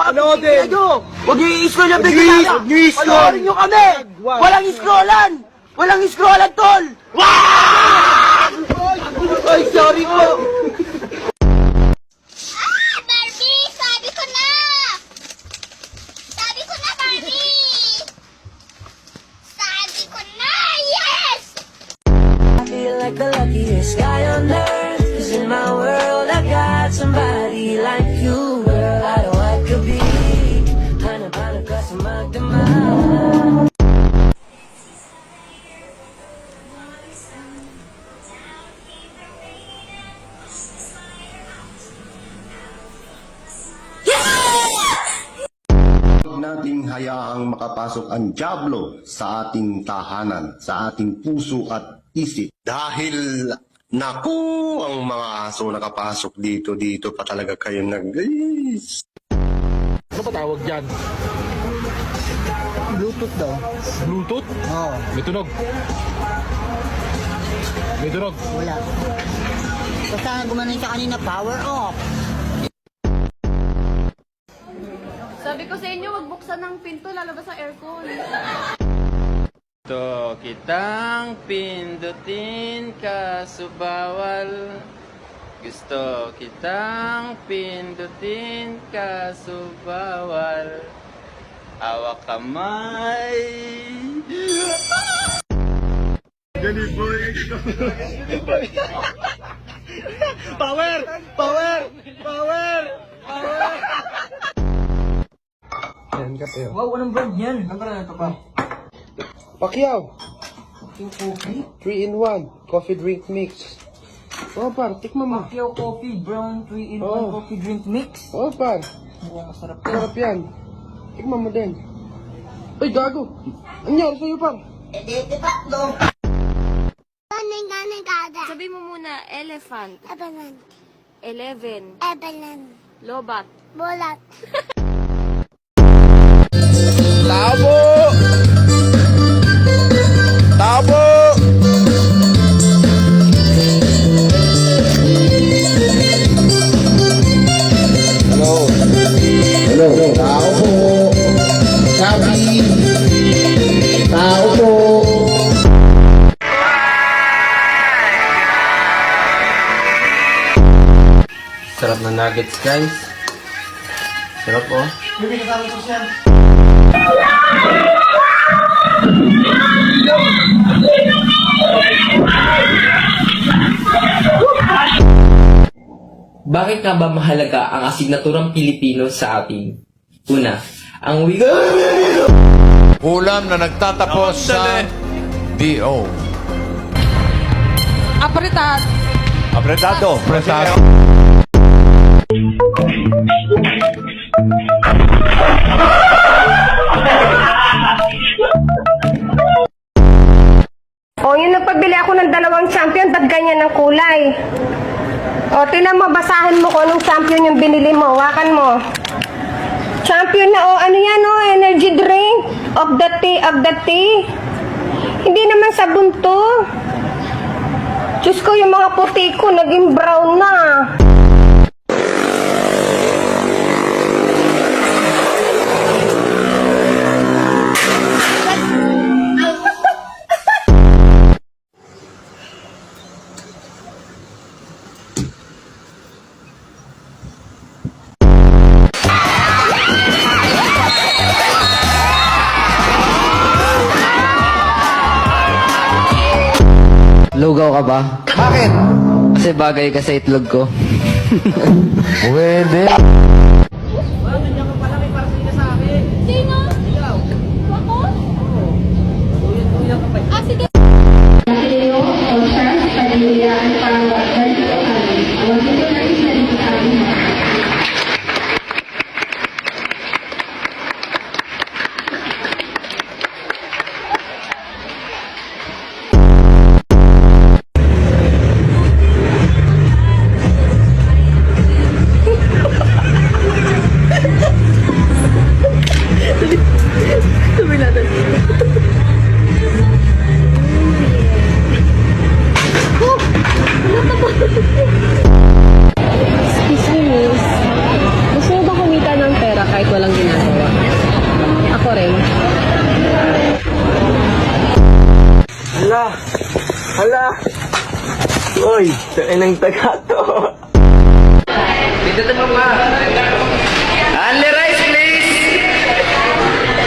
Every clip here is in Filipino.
Panoodin! Huwag niyo i-scroll yung video namin! Huwag niyo i-scroll! Panoorin niyo kami! Walang scrollan! Walang scrollan, tol! Ay, sorry po! Barbie! Sabi ko na! Sabi ko na, Barbie! Sabi ko na! Yes! I feel like the luckiest guy on earth, 'cause in my world I got somebody like you, girl. I know I could be hanap-hanap ka sa magdamag. Huwag nating hayaang makapasok ang dyablo sa ating tahanan, sa ating puso at isip. Dahil, naku, ang mga aso nakapasok dito pa talaga kayo nag-guys. Ano ba tawag dyan? Bluetooth daw. Bluetooth? Oo. May tunog. May tunog. Wala. Basta gumanon siya kanina, power off. Sabi ko sa inyo, wag buksan ng pinto, lalabas ang aircon. Gusto kitang pindutin kaso bawal. Gusto kitang pindutin kaso bawal. Hawak kamay. Power! Power! Power! Power! Ayan, kape. Wow, anong brand yan? Anong brand ito pa? Pacquiao. 3-in-1. Coffee drink mix. Oh, par. Tikman mo. Pacquiao Coffee Brown 3-in-1 Oh. Coffee Drink Mix. Oh, par. Mukhang masarap yan. Sarap yan. Tikman mo din. Ay, gago. Ano nangyari sa'yo, par? Ganang gada. Sabi mo muna, elephant, Ebalan. 11, Ebalan. lobat. Bulat. Tabo! Tabo! Hello? Hello? Tao po! Sabi! Tao po! Sarap na nuggets, guys. Sarap, oh. Bakit nga ba mahalaga ang asignaturang Pilipino sa atin? Una, ang Ulam na nagtatapos sa D.O. Apritat. Apretado. Apretado. O, yun nagpabili ako ng 2 champion, ba't ganyan ang kulay? O, tinan mo, basahin mo kung anong champion yung binili mo, wakan mo. Champion na, ano yan, energy drink of the tea. Hindi naman sabon to. Diyos ko, yung mga puti ko, naging brown na. Lugaw ka ba? Bakit? Kasi bagay ka sa itlog ko. Pwede. Sino? Ako? Ah, sige. Excuse me, miss. Gusto mo ba kumita ng pera kahit wala Uy, tayo ng taga to. Pindutin mo pa. Only rice, please.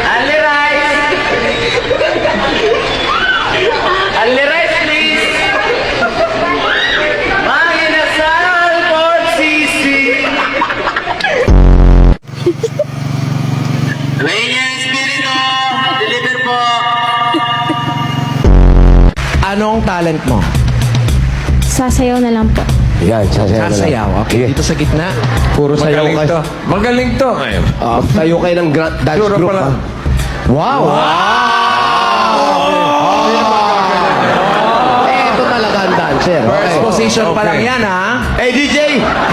Only rice. Only rice, please. Manginasal por sisi. Reyna Espiritu, deliver po. Anong talent mo? Sasayaw na lang po. Yan, Sasayaw. Okay, dito sa gitna. Puro sayaw Magaling kayo. to. Magaling to. Ngayon. Tayo kayo ng dance Siguro group, pala. ha? Wow! Ito talaga ang dancer. First position pa lang yan, ha? Hey, DJ!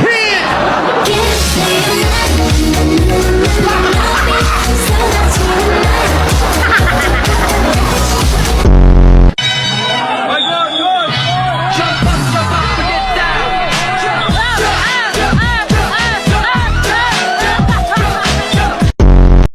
Hit!